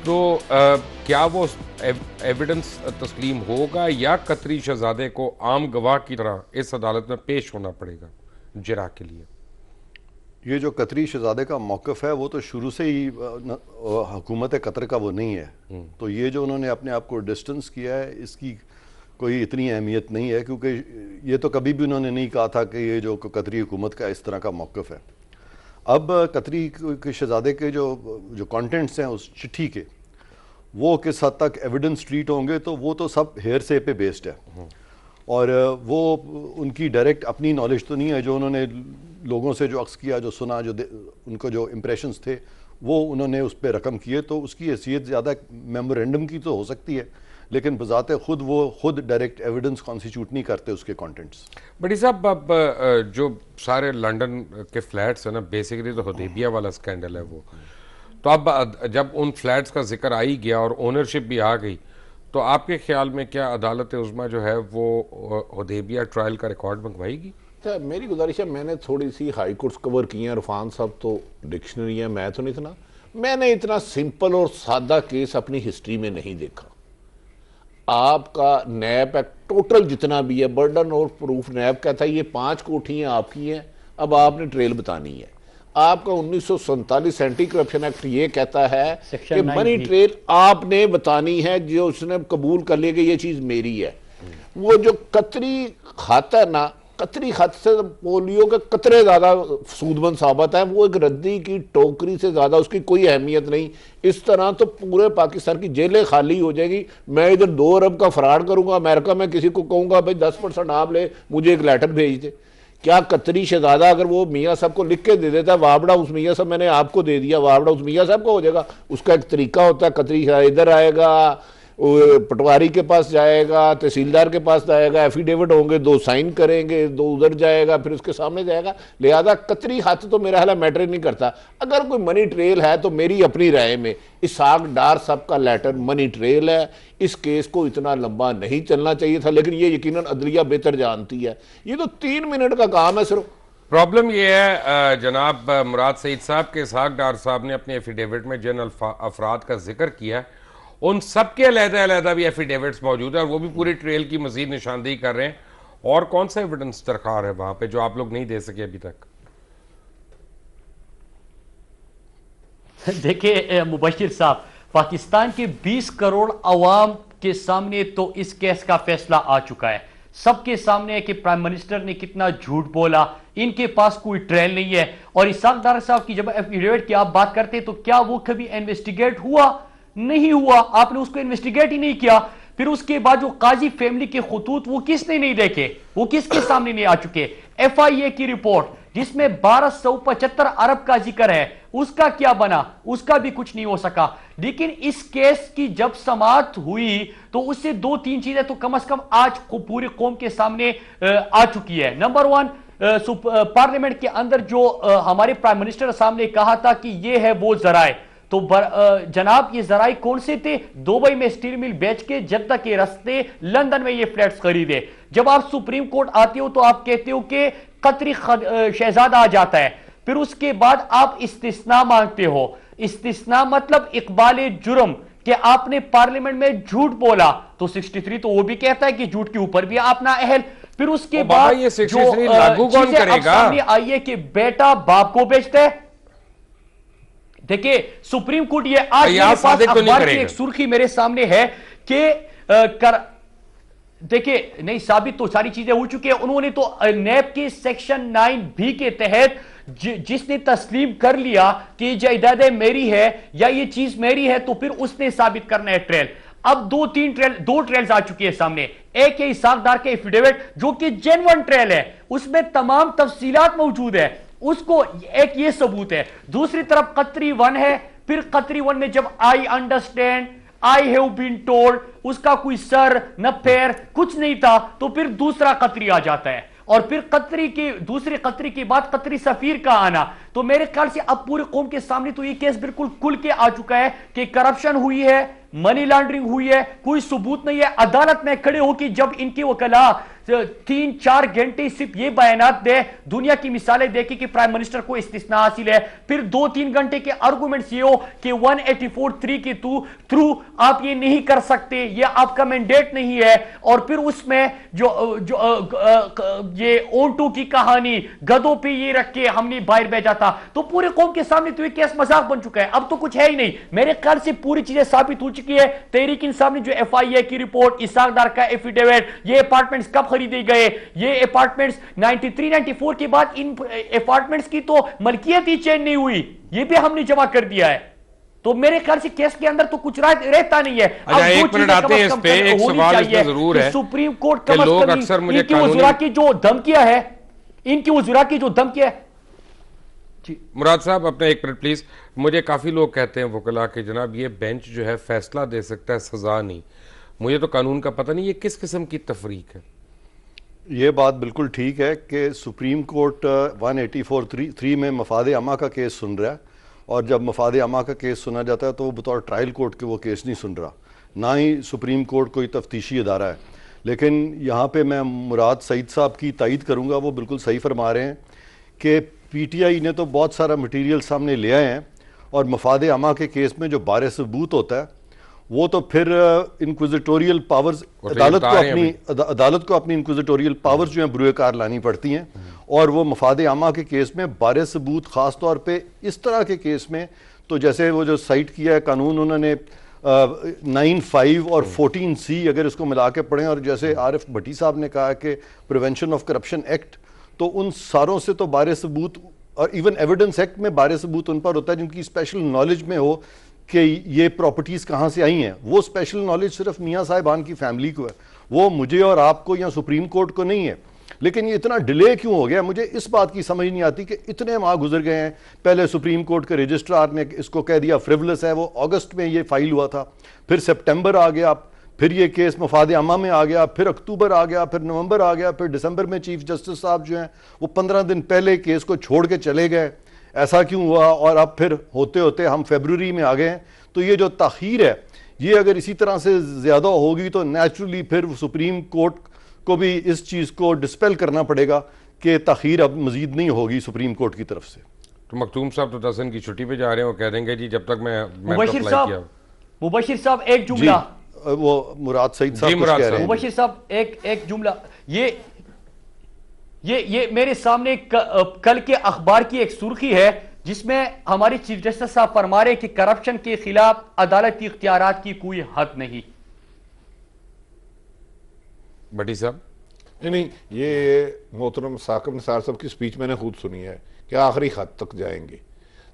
तो क्या वो एविडेंस तस्लीम होगा या कतरी शहजादे को आम गवाह की तरह इस अदालत में पेश होना पड़ेगा जिरा के लिए? ये जो कतरी शहजादे का मौक़िफ़ है वो तो शुरू से ही हुकूमत कतर का वो नहीं है, तो ये जो उन्होंने अपने आप को डिस्टेंस किया है इसकी कोई इतनी अहमियत नहीं है, क्योंकि ये तो कभी भी उन्होंने नहीं कहा था कि ये जो कतरी हुकूमत का इस तरह का मौक़िफ़ है। अब कतरी के शहजादे के जो कंटेंट्स हैं उस चिट्ठी के, वो किस हद तक एविडेंस ट्रीट होंगे, तो वो तो सब हेयरसे पे बेस्ड है, और वो उनकी डायरेक्ट अपनी नॉलेज तो नहीं है। जो उन्होंने लोगों से जो अक्स किया, जो सुना, जो उनको जो इम्प्रेशंस थे वो उन्होंने उस पर रकम किए, तो उसकी हैसियत ज़्यादा मेमोरेंडम की तो हो सकती है, लेकिन बजाते खुद वो खुद डायरेक्ट एविडेंस कॉन्स्टिट्यूट नहीं करते उसके कंटेंट्स। बड़ी साहब, अब जो सारे लंदन के फ्लैट्स हैं ना, बेसिकली तो हुदैबिया वाला स्कैंडल है वो, तो अब जब उन फ्लैट्स का जिक्र आ ही गया और ओनरशिप भी आ गई, तो आपके ख्याल में क्या अदालत उज़्मा जो है वो हुदैबिया ट्रायल का रिकॉर्ड मंगवाएगी? तो मेरी गुजारिश है, मैंने थोड़ी सी हाई कोर्ट्स कवर की हैं, इरफान साहब तो डिक्शनरी है, मैं तो नहीं था ना। मैंने इतना सिंपल और सादा केस अपनी हिस्ट्री में नहीं देखा। आपका नैब एक्ट टोटल जितना भी है, बर्डन और प्रूफ, नैब कहता है ये 5 कोठियाँ आपकी हैं, अब आपने ट्रेल बतानी है। आपका 1947 एंटी करप्शन एक्ट ये कहता है कि मनी ट्रेल आपने बतानी है, जो उसने कबूल कर लिया कि ये चीज़ मेरी है। वो जो कतरी खाता है ना, कतरी खत से पोलियो के कतरे ज़्यादा सूदमंद साबित है, वो एक रद्दी की टोकरी से ज़्यादा उसकी कोई अहमियत नहीं। इस तरह तो पूरे पाकिस्तान की जेलें खाली हो जाएगी। मैं इधर 2 अरब का फ्रॉड करूंगा, अमेरिका में किसी को कहूंगा भाई 10% आप ले, मुझे एक लेटर भेज दे। क्या कतरी शहजादा अगर वो मियाँ साहब को लिख के दे देता है, वाबड़ा उस मियाँ साहब मैंने आपको दे दिया, वाबड़ा उस मियाँ साहब को हो जाएगा? उसका एक तरीका होता है, कतरी इधर आएगा, पटवारी के पास जाएगा, तहसीलदार के पास जाएगा, एफिडेविट होंगे, 2 साइन करेंगे, 2 उधर जाएगा, फिर उसके सामने जाएगा। लिहाजा कतरी हाथ तो मेरा ख्याल मैटर नहीं करता। अगर कोई मनी ट्रेल है तो मेरी अपनी राय में इसहाक डार साहब का लेटर मनी ट्रेल है। इस केस को इतना लंबा नहीं चलना चाहिए था, लेकिन ये यकीनन अदलिया बेहतर जानती है। ये तो 3 मिनट का काम है सिर्फ। प्रॉब्लम ये है जनाब मुराद सईद साहब के इसहाक डार साहब ने अपने एफिडेविट में जिन अफराद का जिक्र किया, उन सब के अलग-अलग भी एफिडेविट्स मौजूद है और वो भी पूरी ट्रेल की मजीद निशानदेही कर रहे हैं। और कौन सा एविडेंस दरकार है वहां पे जो आप लोग नहीं दे सके अभी तक? देखिए मुबशिर साहब, पाकिस्तान के 20 करोड़ अवाम के सामने तो इस केस का फैसला आ चुका है। सबके सामने है कि प्राइम मिनिस्टर ने कितना झूठ बोला, इनके पास कोई ट्रायल नहीं है। और इसहाक डार साहब की जब एफिडेविट की आप बात करते हैं तो क्या वो कभी इन्वेस्टिगेट हुआ? नहीं हुआ, आपने उसको इन्वेस्टिगेट ही नहीं किया। फिर उसके बाद जो काजी फैमिली के खतूत वो किसने नहीं देखे, वो किसके सामने नहीं आ चुके? FIA की रिपोर्ट जिसमें 1275 अरब का जिक्र है, उसका क्या बना? उसका भी कुछ नहीं हो सका। लेकिन इस केस की जब समाअत हुई तो उससे 2-3 चीजें तो कम से कम आज पूरी कौम के सामने आ चुकी है। नंबर 1, पार्लियामेंट के अंदर जो हमारे प्राइम मिनिस्टर साहब ने कहा था कि ये है वो जराए, तो जनाब ये जराए कौन से थे? दुबई में स्टील मिल बेच के जद्दा के रास्ते लंदन में ये फ्लैट्स खरीदे। जब आप सुप्रीम कोर्ट आते हो तो आप कहते हो कि कतरी शहजादा आ जाता है, फिर उसके बाद आप इस्तिस्ना मांगते हो। इस्तिस्ना मतलब इकबाल जुर्म कि आपने पार्लियामेंट में झूठ बोला, तो 63 तो वो भी कहता है कि झूठ के ऊपर भी अपना अहल। फिर उसके बाद ये 63 लागू कौन करेगा? सामने आई है कि बेटा बाप को बेचता है। देखिए सुप्रीम कोर्ट ये आज मेरे पास अखबार की एक सुर्खी मेरे सामने है कि देखिए नहीं साबित तो सारी चीजें हो चुकी है। उन्होंने तो नैब के सेक्शन 9B के तहत जिसने तस्लीम कर लिया कि ये जायदादें मेरी है या ये चीज मेरी है, तो फिर उसने साबित करना है ट्रेल। अब 2 ट्रेल्स आ चुकी है सामने। एक है इसहाक डार के एफिडेविट जो कि जेन्युइन ट्रेल है, उसमें तमाम तफसीलात मौजूद है, उसको एक ये सबूत है। दूसरी तरफ कतरी 1 है, फिर कतरी 1 में जब I understand, I have been told, उसका कोई सर न पैर कुछ नहीं था, तो फिर दूसरा कतरी आ जाता है। और फिर दूसरे कतरी के बाद कतरी सफीर का आना। तो मेरे ख्याल से अब पूरे कौम के सामने तो ये केस बिल्कुल खुल के आ चुका है कि करप्शन हुई है, मनी लॉन्ड्रिंग हुई है, कोई सबूत नहीं है। अदालत में खड़े हो कि जब इनके वकला 3-4 घंटे सिर्फ ये बयानात दे, दुनिया की मिसालें देखी कि प्राइम मिनिस्टर को इस्तिस्ना हासिल है, फिर 2-3 घंटे के आर्गुमेंट्स ये हो कि 184(3) के थ्रू आप ये नहीं कर सकते, ये आपका मैंडेट नहीं है। और फिर उसमें ये ओंटू की कहानी, गधों पे ये रख के हमने बाहर भेजा था, तो पूरे कौम के सामने तो ये केस मजाक बन चुका है। अब तो कुछ है ही नहीं। मेरे ख्याल से पूरी चीजें साबित हो चुकी है। तहरीक इंसाफ ने जो FIA की रिपोर्ट, इसहाक डार का एफिडेविट, ये अपार्टमेंट्स कब खरीदे गए, ये अपार्टमेंट्स 93-94 के बाद इन अपार्टमेंट्स की तो मलकियत ही चेंज नहीं हुई, ये भी हमने जमा कर दिया है। तो मेरे ख्याल से केस के अंदर तो कुछ रहता नहीं है। अच्छा, एक मिनट आते हैं इस पे, एक सवाल इसमें जरूर है। सुप्रीम कोर्ट कम अज कम इनकी वज़रा की जो धमकियां है, इनकी वज़रा की जो धमकियां है। मुराद साहब अपना 1 मिनट प्लीज। मुझे काफी लोग कहते हैं वकला के जनाब ये बेंच जो है फैसला दे सकता है, सजा नहीं। मुझे तो कानून का पता नहीं, ये किस किस्म की तफरीक है? ये बात बिल्कुल ठीक है कि सुप्रीम कोर्ट 184(3) में मफाद आमा का केस सुन रहा है, और जब मफाद आमा का केस सुना जाता है तो वो बतौर ट्रायल कोर्ट के वो केस नहीं सुन रहा, ना ही सुप्रीम कोर्ट कोई तफ्तीशी अदारा है। लेकिन यहाँ पे मैं मुराद सईद साहब की तायद करूँगा, वो बिल्कुल सही फरमा रहे हैं कि PTI ने तो बहुत सारा मटीरियल सामने ले आए हैं, और मफाद आमा के केस में जो बारे सबूत होता है वो तो फिर इंक्विजिटोरियल पावर्स अदालत को अपनी इंक्विजिटोरियल पावर्स जो हैं बुरुएकार लानी पड़ती हैं। और वो मफाद आमा के केस में बारे सबूत ख़ास तौर पे इस तरह के केस में, तो जैसे वो जो साइट किया है कानून उन्होंने 9(5) और 14(c) अगर इसको मिला के पढ़ें, और जैसे आरिफ भट्टी साहब ने कहा कि प्रिवेंशन ऑफ करप्शन एक्ट, तो उन सारों से तो बारे सबूत, और इवन एविडेंस एक्ट में बारे सबूत उन पर होता है जिनकी स्पेशल नॉलेज में हो कि ये प्रॉपर्टीज़ कहाँ से आई हैं। वो स्पेशल नॉलेज सिर्फ मियाँ साहिबान की फैमिली को है, वो मुझे और आपको या सुप्रीम कोर्ट को नहीं है। लेकिन ये इतना डिले क्यों हो गया, मुझे इस बात की समझ नहीं आती कि इतने माह गुजर गए हैं। पहले सुप्रीम कोर्ट के रजिस्ट्रार ने इसको कह दिया फ्रिवलेस है, वो अगस्त में ये फाइल हुआ था, फिर सितंबर आ गया, फिर ये केस मफाद आमा में आ गया, फिर अक्टूबर आ गया, फिर नवंबर आ गया, फिर दिसंबर में चीफ जस्टिस साहब जो हैं वो 15 दिन पहले केस को छोड़ के चले गए। ऐसा क्यों हुआ? और अब फिर होते होते हम फरवरी में आ गए हैं। तो ये जो ताखीर है, ये अगर इसी तरह से ज़्यादा होगी तो नेचुरली फिर सुप्रीम कोर्ट को भी इस चीज़ को डिस्पेल करना पड़ेगा कि ताखीर अब मजीद नहीं होगी सुप्रीम कोर्ट की तरफ से। तो मखदूम साहब तो 10 दिन की छुट्टी पे जा रहे हैं, वो कह देंगे जी जब तक मैं मुबशिर साहब एक जुमला, वो मुराद सईद साहब कुछ कह रहे हैं। मुबशिर साहब एक जुमला, ये मेरे सामने कल के अखबार की एक सुर्खी है जिसमें हमारे चीफ जस्टिस साहब फरमा रहे कि करप्शन के खिलाफ अदालती इख्तियारात की कोई हद नहीं। भट्टी साहब नहीं, ये मोहतरम साकिब निसार साहब की स्पीच मैंने खुद सुनी है कि आखिरी हद तक जाएंगे।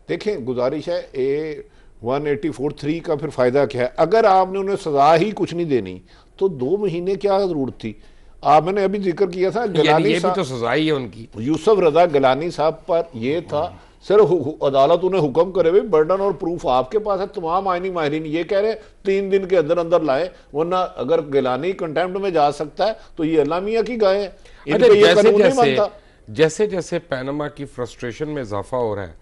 देखें, गुजारिश है A184(3) का फिर फ़ायदा क्या है? अगर आपने उन्हें सज़ा ही कुछ नहीं देनी तो 2 महीने क्या ज़रूरत थी? मैंने अभी जिक्र किया था गलानी ये भी तो सज़ा ही है उनकी। यूसुफ रजा गलानी साहब पर यह था, सर अदालत उन्हें हुक्म करे भाई बर्डन और प्रूफ आपके पास है, तमाम आईनी माहिरीन ये कह रहे हैं 3 दिन के अंदर अंदर लाए, वरना अगर गिलानी कंटेम्प्ट में जा सकता है तो ये अल्लाह मियां की गाय है, इनको ये कानून नहीं मानता। जैसे जैसे पैनामा की फ्रस्ट्रेशन में इजाफा हो रहा है,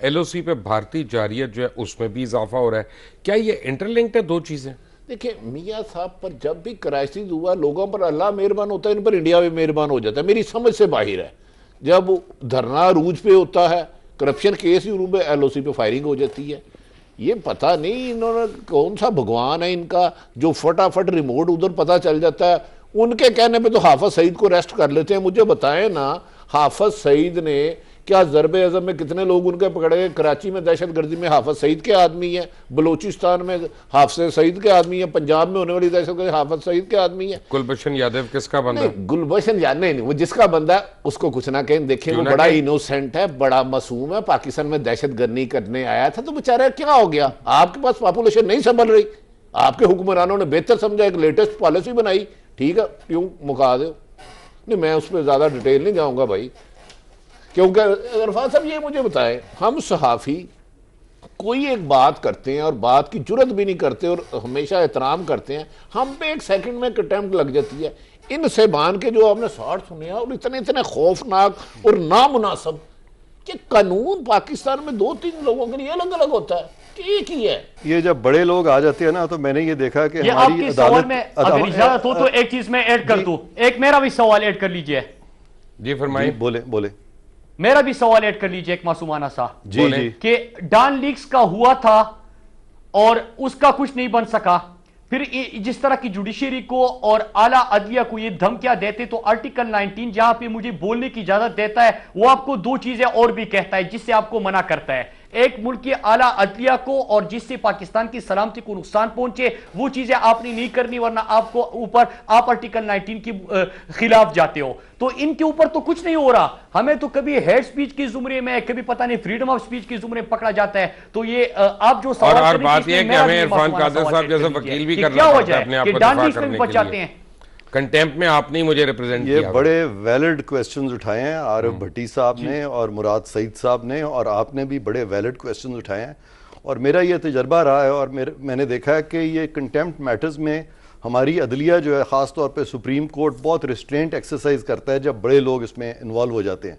LOC पे भारतीय जारियत जो है उसमें भी इजाफा हो रहा है, क्या ये इंटरलिंक्ड है दो चीजें? देखिए मियाँ साहब पर जब भी क्राइसिस हुआ लोगों पर अल्लाह मेहरबान होता है, इन पर इंडिया भी मेहरबान हो जाता है, मेरी समझ से बाहर है। जब धरना अरूज पे होता है, करप्शन केस ही रूम पे LOC पे फायरिंग हो जाती है। ये पता नहीं इन्होंने कौन सा भगवान है इनका जो फटाफट रिमोट उधर पता चल जाता है। उनके कहने पे तो हाफिज सईद को अरेस्ट कर लेते हैं। मुझे बताएं ना, हाफिज सईद ने क्या ज़रबे अज़म में कितने लोग उनके पकड़े गए? कराची में दहशतगर्दी में हाफिज सईद के आदमी है, बलूचिस्तान में हाफिज सईद के आदमी है, पंजाब में होने वाली दहशतगर्दी हाफिज सईद के आदमी है। गुलबशन यादव किसका बंदा है? गुलबशन यादव नहीं, वो जिसका बंदा है उसको कुछ ना कहें। देखिए वो बड़ा इनोसेंट है, बड़ा मासूम है, पाकिस्तान में दहशतगर्दी करने आया था तो बेचारा क्या हो गया? आपके पास पॉपुलेशन नहीं संभल रही, आपके हुक्मरानों ने बेहतर समझा, एक लेटेस्ट पॉलिसी बनाई, ठीक है क्यों मुका दो। नहीं, मैं उस पर ज़्यादा डिटेल नहीं जाऊँगा भाई, क्योंकि इरफान साहब ये मुझे बताएं, हम सहाफ़ी कोई एक बात करते हैं और बात की जुर्रत भी नहीं करते और हमेशा एहतराम करते हैं, हम पे 1 सेकंड में कंटेम्प्ट लग जाती है। इन सेबान के जो आपने 60 सुने और इतने इतने खौफनाक और नामुनासिब कि कानून पाकिस्तान में 2-3 लोगों के लिए अलग अलग होता है, एक ही है। ये जब बड़े लोग आ जाते हैं ना तो मैंने ये देखा कि ये हमारी अदालत में अगर इजाजत हो तो एक चीज मैं ऐड कर दूं, एक मेरा भी सवाल ऐड कर लीजिए। जी फरमाइए। बोले मेरा भी सवाल ऐड कर लीजिए एक मासूमाना सा। जी कि डॉन लीक्स का हुआ था और उसका कुछ नहीं बन सका, फिर जिस तरह की जुडिशरी को और आला अदलिया को ये धमकियां देते, तो आर्टिकल 19 जहां पे मुझे बोलने की इजाजत देता है वो आपको 2 चीजें और भी कहता है जिससे आपको मना करता है। एक मुल्क की आला अदलिया को और जिससे पाकिस्तान की सलामती को नुकसान पहुंचे वो चीजें आपने नहीं करनी, वरना आपको ऊपर आप आर्टिकल 19 के खिलाफ जाते हो। तो इनके ऊपर तो कुछ नहीं हो रहा, हमें तो कभी हेड स्पीच की जुमरे में, कभी पता नहीं फ्रीडम ऑफ स्पीच की जुमरे में पकड़ा जाता है। तो ये आप जो सवाल और बात ये कि हमें इरफान कादर साहब जैसे वकील भी करना पड़ता है अपने आप को दिफा करने के लिए। कंटेम्प्ट में आपने मुझे रिप्रेजेंट किया। ये बड़े वैलिड क्वेश्चंस उठाए हैं आरिफ भट्टी साहब ने और मुराद सईद साहब ने, और आपने भी बड़े वैलिड क्वेश्चंस उठाए हैं। और मेरा ये तजर्बा रहा है और मैंने देखा है कि ये कंटेम्प्ट मैटर्स में हमारी अदलिया जो है, ख़ास तौर पे सुप्रीम कोर्ट बहुत रिस्ट्रेंट एक्सरसाइज करता है जब बड़े लोग इसमें इन्वॉल्व हो जाते हैं।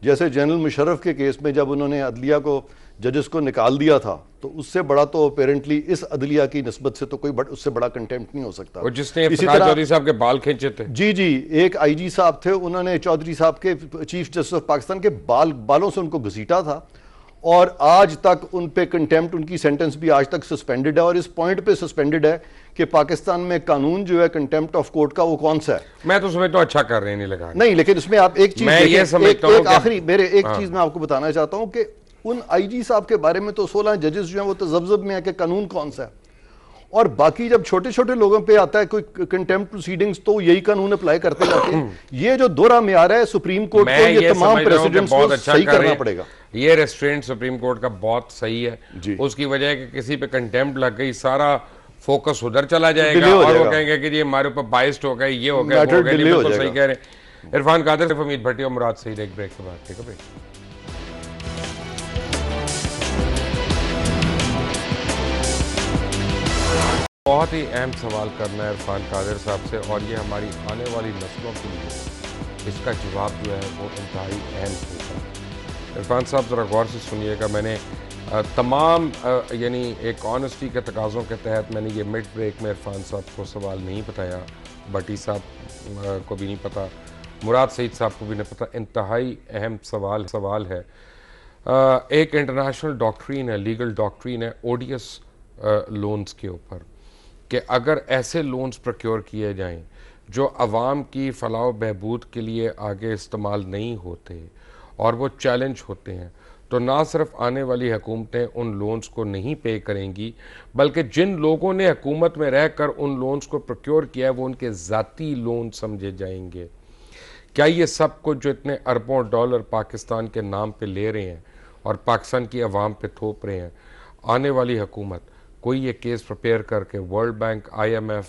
जैसे जनरल मुशर्रफ के केस में जब उन्होंने अदलिया को, जजेस को निकाल दिया था, तो उससे बड़ा तो अपेरेंटली इस अदलिया की निस्बत से तो कोई उससे बड़ा कंटेम्प्ट नहीं हो सकता। और जिसने चौधरी साहब के बाल खींचे थे, जी एक IG साहब थे, उन्होंने चौधरी साहब के चीफ जस्टिस ऑफ पाकिस्तान के बालों से उनको घसीटा था और आज तक उन पे कंटेम्प्ट, उनकी सेंटेंस भी आज तक सस्पेंडेड है। और इस पॉइंट पे सस्पेंडेड है कि पाकिस्तान में कानून जो है कंटेम्प्ट ऑफ कोर्ट का वो कौन सा है। मैं तो समझता हूं अच्छा कर रहे नहीं लगा नहीं, लेकिन इसमें आप एक चीज एक आखिरी मेरे एक चीज मैं आपको बताना चाहता हूं कि उन IG साहब के बारे में तो 16 जजेस जो हैं वो तो जब में है कि कानून कौन सा है, और बाकी जब छोटे छोटे लोगों पे आता है कोई कंटेम्प्ट प्रोसीडिंग्स तो यही कानून अप्लाई करते जाते हैं। ये जो दोहरा मेयार है सुप्रीम कोर्ट को, ये तमाम प्रेसिडेंट्स को सही करना पड़ेगा। ये रेस्ट्रेंट सुप्रीम कोर्ट का बहुत सही है, उसकी वजह है कि किसी पे कंटेम्प्ट लग गई सारा फोकस उधर चला जाएगा और वो कहेंगे कि ये हमारे ऊपर बाइस्ड हो गए, ये हो गया, वो हो गया। बिल्कुल सही कह रहे हैं। इरफान कादिर, हमीद भट्टी और मुराद सईद एक ब्रेक के बाद। ठीक है ब्रेक। बहुत ही अहम सवाल करना है इरफान कादिर साहब से, और ये हमारी आने वाली नस्लों के लिए इसका जवाब जो है वो इंतहाई अहम होगा। इरफान साहब ज़रा गौर से सुनिएगा। मैंने तमाम यानी एक ऑनेस्टी के तकाज़ों के तहत मैंने ये मिड ब्रेक में इरफान साहब को सवाल नहीं बताया, भट्टी साहब को भी नहीं पता, मुराद सईद साहब को भी नहीं पता। इंतहाई अहम सवाल है। एक इंटरनेशनल डॉक्ट्रीन है, लीगल डॉक्ट्रीन है ओडियस लोन्स के ऊपर, कि अगर ऐसे लोन्स प्रोक्योर किए जाएं जो आवाम की फलाह बहबूद के लिए आगे इस्तेमाल नहीं होते और वो चैलेंज होते हैं, तो ना सिर्फ आने वाली हुकूमतें उन लोन्स को नहीं पे करेंगी, बल्कि जिन लोगों ने हुकूमत में रहकर उन लोन्स को प्रोक्योर किया है वो उनके ज़ाती लोन समझे जाएंगे। क्या ये सब कुछ जो इतने अरबों डॉलर पाकिस्तान के नाम पे ले रहे हैं और पाकिस्तान की आवाम पे थोप रहे हैं, आने वाली हुकूमत कोई ये केस प्रिपेयर करके वर्ल्ड बैंक, IMF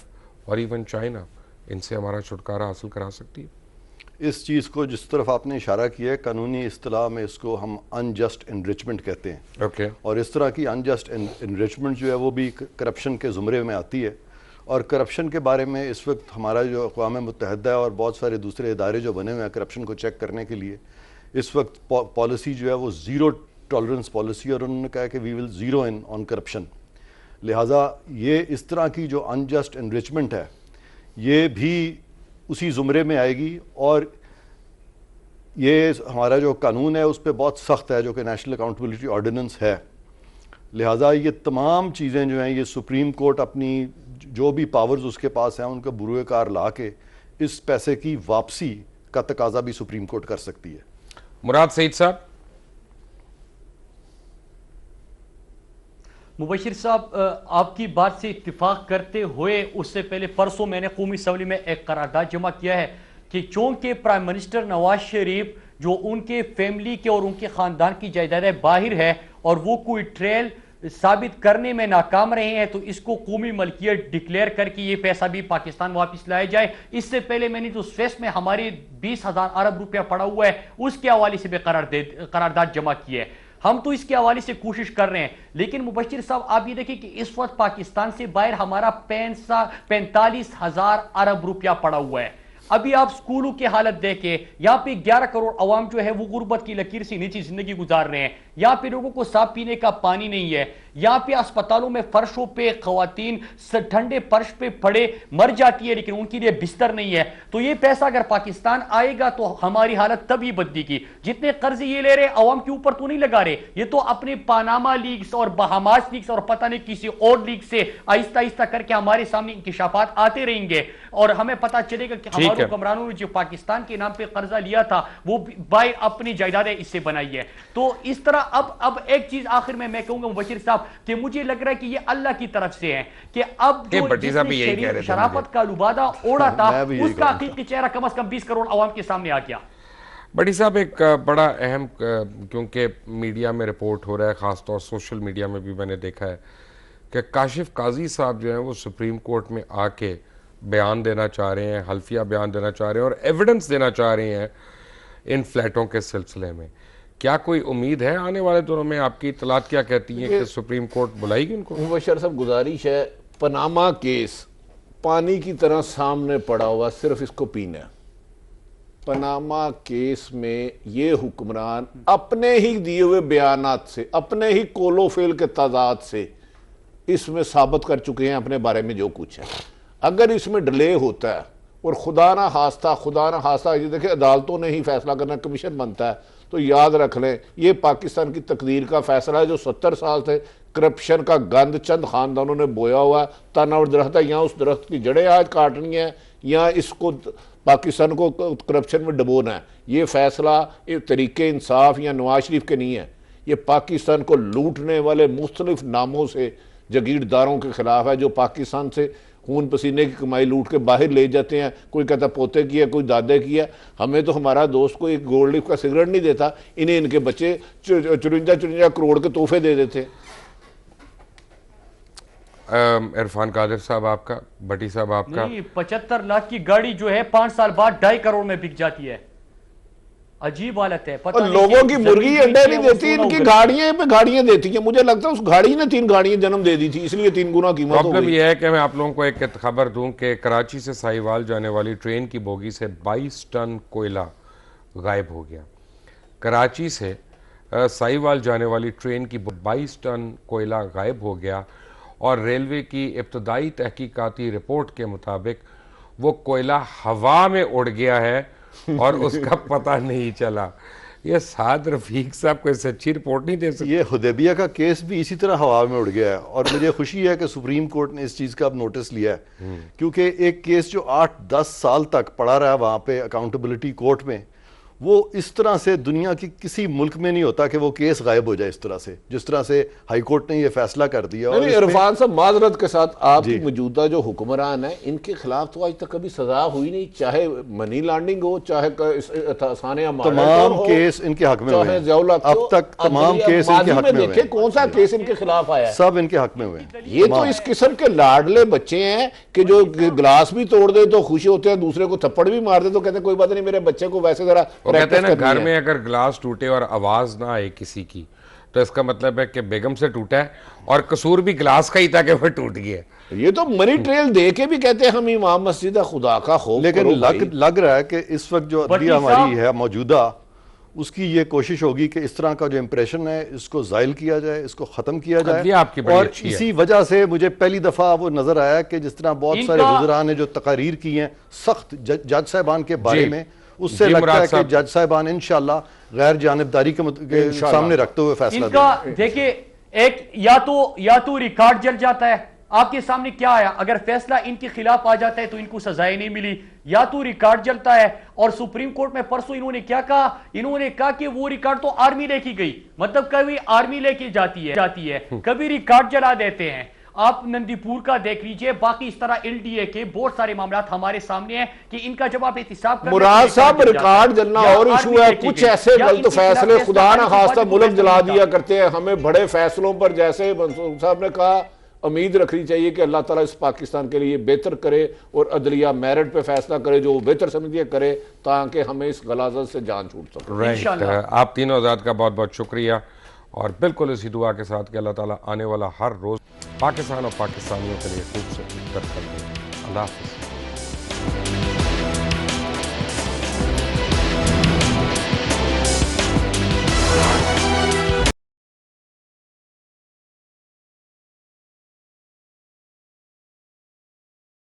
और इवन चाइना, इनसे हमारा छुटकारा हासिल करा सकती है? इस चीज़ को जिस तरफ आपने इशारा किया है, कानूनी इस्तिलाह में इसको हम अनजस्ट इनरिचमेंट कहते हैं। ओके। और इस तरह की अनजस्ट इनरिचमेंट जो है वो भी करप्शन के ज़ुमरे में आती है। और करप्शन के बारे में इस वक्त हमारा जो अक़वाम मुत्तहिदा है और बहुत सारे दूसरे इदारे जो बने हुए हैं करप्शन को चेक करने के लिए, इस वक्त पॉलिसी जो है वो ज़ीरो टॉलरेंस पॉलिसी, और उन्होंने कहा कि we will zero in on corruption. लिहाजा ये इस तरह की जो अनजस्ट इनरिचमेंट है ये भी उसी ज़ुमरे में आएगी, और ये हमारा जो कानून है उस पर बहुत सख्त है जो कि नेशनल अकाउंटेबिलिटी ऑर्डिनेंस है। लिहाजा ये तमाम चीज़ें जो हैं ये सुप्रीम कोर्ट अपनी जो भी पावर्स उसके पास हैं उनका बुरुए कार ला के इस पैसे की वापसी का तकाजा भी सुप्रीम कोर्ट कर सकती है। मुराद सईद साहब। मुबशिर साहब, आपकी बात से इत्तिफाक करते हुए उससे पहले परसों मैंने कौमी असम्बली में एक करारदाद जमा किया है कि चूंकि प्राइम मिनिस्टर नवाज शरीफ जो उनके फैमिली के और उनके ख़ानदान की जायदादें बाहर है और वो कोई ट्रेल साबित करने में नाकाम रहे हैं, तो इसको कौमी मलकियत डिक्लेयर करके ये पैसा भी पाकिस्तान वापस लाया जाए। इससे पहले मैंने जो स्वेस में हमारे 20,000 अरब रुपया पड़ा हुआ है उसके हवाले से भी करारदाद जमा की है। हम तो इसके हवाले से कोशिश कर रहे हैं, लेकिन मुबशिर साहब आप ये देखिए कि इस वक्त पाकिस्तान से बाहर हमारा 45,000 अरब रुपया पड़ा हुआ है। अभी आप स्कूलों की हालत देखें, यहाँ पे 11 करोड़ अवाम जो है वो गुर्बत की लकीर से नीचे जिंदगी गुजार रहे हैं। यहाँ पे लोगों को साफ पीने का पानी नहीं है। यहाँ पे अस्पतालों में फर्शों पे खवातीन ठंडे फर्श पे पड़े मर जाती है, लेकिन उनके लिए बिस्तर नहीं है। तो ये पैसा अगर पाकिस्तान आएगा तो हमारी हालत तभी बदलेगी। जितने कर्जे ये ले रहे अवाम के ऊपर तो नहीं लगा रहे, ये तो अपने पानामा लीग्स और बहामास लीग्स और पता नहीं किसी और लीग से आहिस्ता आहिस्ता करके हमारे सामने इंकिशाफात आते रहेंगे और हमें पता चलेगा कि हमारे हुक्मरानों ने जो पाकिस्तान के नाम पे कर्जा लिया था वो बाय अपनी जायदादें इससे बनाई है। तो इस तरह अब एक चीज आखिर में मैं कहूंगा मुबशिर साहब कि मुझे लग रहा है कि ये अल्लाह की तरफ से है कि अब जो शराफत का लुबादा ओढ़ा था उसका हकीकी चेहरा कम से कम 20 करोड़ अवाम के सामने आ गया। भट्टी साहब, एक बड़ा अहम, क्योंकि मीडिया में रिपोर्ट हो रहा है, खासतौर सोशल मीडिया में भी मैंने देखा है कि काशिफ काजी साहब जो हैं वो सुप्रीम कोर्ट में आके बयान देना चाह रहे हैं, हल्फिया बयान देना चाह रहे हैं और एविडेंस देना चाह रहे हैं इन फ्लैटों के सिलसिले में। क्या कोई उम्मीद है आने वाले दिनों में? आपकी इतलात क्या कहती हैं कि सुप्रीम कोर्ट बुलाएगी उनको? मुबशर साहब, गुजारिश है, पनामा केस पानी की तरह सामने पड़ा हुआ, सिर्फ इसको पीना है। पनामा केस में ये हुक्मरान अपने ही दिए हुए बयानात से, अपने ही कोलोफेल के तादाद से इसमें साबित कर चुके हैं अपने बारे में जो कुछ है। अगर इसमें डिले होता है और खुदा ना खास्ता ये देखिए अदालतों ने ही फैसला करना, कमीशन बनता है, तो याद रख लें ये पाकिस्तान की तकदीर का फैसला है जो 70 साल से करप्शन का गंद चंद खानदानों ने बोया हुआ है। तना और दरख्त है, यहाँ उस दरख्त की जड़ें आज काटनी है, यहाँ इसको पाकिस्तान को करप्शन में डबोना है। ये फैसला तरीके इंसाफ या नवाज शरीफ के नहीं है, ये पाकिस्तान को लूटने वाले मुख्तलिफ नामों से जगीरदारों के खिलाफ है जो पाकिस्तान से खून पसीने की कमाई लूट के बाहर ले जाते हैं। कोई कहता पोते की है, कोई दादे की है। हमें तो हमारा दोस्त कोई गोल्ड लीफ का सिगरेट नहीं देता, इन्हें इनके बच्चे 54 करोड़ के तोहफे दे देते। इरफान कादिर साहब आपका, भट्टी साहब आपका? नहीं, 75 लाख की गाड़ी जो है 5 साल बाद 2.5 करोड़ में बिक जाती है। अजीब हालत है। पता और नहीं लोगों कि की मुर्गी जमीन अंडे बेची नहीं है, वो देती, सोना इनकी उगल- गाड़ियां पे गाड़ियां देती हैं। मुझे लगता है उस गाड़ी ने 3 गाड़ियां जन्म दे दी थी, इसलिए 3 गुना कीमत हो प्रॉब्लम गई। यह है कि मैं आप लोगों को एक खबर दूं कि कराची से साहिवाल जाने वाली ट्रेन की बोगी से 22 टन कोयला गायब हो गया। कराची से साहिवाल जाने वाली ट्रेन की 22 टन कोयला गायब हो गया और रेलवे की इब्तदाई तहकीकाती रिपोर्ट के मुताबिक वो कोयला हवा में उड़ गया है और उसका पता नहीं चला। ये साद रफीक साहब कोई सच्ची रिपोर्ट नहीं दे सकते? ये हुदैबिया का केस भी इसी तरह हवा में उड़ गया है और मुझे खुशी है कि सुप्रीम कोर्ट ने इस चीज़ का अब नोटिस लिया है, क्योंकि एक केस जो 8-10 साल तक पड़ा रहा वहाँ पे अकाउंटेबिलिटी कोर्ट में, वो इस तरह से दुनिया की किसी मुल्क में नहीं होता कि वो केस गायब हो जाए इस तरह से, जिस तरह से हाई कोर्ट ने ये फैसला कर दिया। और नहीं, इसमें- इरफान साहब माजरत के साथ, आपकी जी। मौजूदा जो हुक्मरान है इनके खिलाफ तो आज तक कभी सजा हुई नहीं, चाहे मनी लॉन्ड्रिंग हो, चाहे तमाम केस इनके हक में हुए हैं। अब तक तमाम केस इनके हक में हुए देखे हैं। कौन सा केस इनके खिलाफ आया है? सब इनके हक में हुए हैं। ये तो इस किस्म के लाडले बच्चे हैं कि जो गिलास भी तोड़ दे तो खुशी होते हैं, दूसरे को थप्पड़ भी मार दे तो कहते हैं कोई बात नहीं, मेरे बच्चे को वैसे जरा वो कहते हैं प्रैक्टिस ना, करनी घर है। में अगर ग्लास टूटे और आवाज ना आए किसी की तो इसका मतलब है कि बेगम से टूटा है और कसूर भी ग्लास का ही था कि वह टूट गया। ये तो मनी ट्रेल दे के भी कहते हैं हम इमाम मस्जिद खुदा का खौफ लेकिन करो भाई। लग रहा है कि इस वक्त जो भट्टी अदलिया हमारी साहब- है मौजूदा, उसकी ये कोशिश होगी कि इस तरह का जो इंप्रेशन है इसको जायल किया जाए, इसको खत्म किया जाए। अदलिया आपकी बड़ी और अच्छी है। इसी वजह से मुझे पहली दफा वो नजर आया कि जिस तरह बहुत सारे इनका- वज़रा ने जो तकारीर की हैं सख्त जज साहबान के बारे जी। में, उससे जी, लगता मुराद है कि साहब। जज साहबान इंशाल्लाह गैर जानिबदारी के इंशाल्लाह। सामने रखते हुए फैसला इनका देंगे। देखिए, एक या तो रिकॉर्ड जल जाता है, आपके सामने क्या आया, अगर फैसला इनके खिलाफ आ जाता है तो इनको सजाएं नहीं मिली, या तो रिकॉर्ड जलता है। और सुप्रीम कोर्ट में परसों इन्होंने क्या कहा, इन्होंने कहा कि वो रिकॉर्ड तो आर्मी लेके गई, मतलब कभी आर्मी लेके जाती है कभी रिकॉर्ड जला देते हैं। आप नंदीपुर का देख लीजिए, बाकी इस तरह एलडीए के बहुत सारे मामला हमारे सामने हैं कि इनका जब आप एहतिसाब करते हैं मुराद तो साहब, रिकॉर्ड जल जाता है। रिकॉर्ड जलना या और आर्मी इशू है, लेके कुछ गई, ऐसे या गलत इनके फैसले खिलाफ खुदा ना फैसला खास्ता वाजिब मुल्क फैसला जला नहीं दिया था। करते हैं। हमें बड़े फैसलों पर, जैसे मंसूर साहब ने कहा, उम्मीद रखनी चाहिए कि अल्लाह ताला इस पाकिस्तान के लिए बेहतर करे और अदलिया मेरिट पे फैसला करे, जो वो बेहतर समझिए करे, ताकि हमें इस गलाजत से जान छूट सके। राइट, इंशाल्लाह। आप तीनों आजाद का बहुत बहुत शुक्रिया और बिल्कुल इसी दुआ के साथ कि अल्लाह ताला आने वाला हर रोज पाकिस्तान और पाकिस्तानियों के लिए खूब से बेहतर कर दे। अल्लाह हाफ़िज़।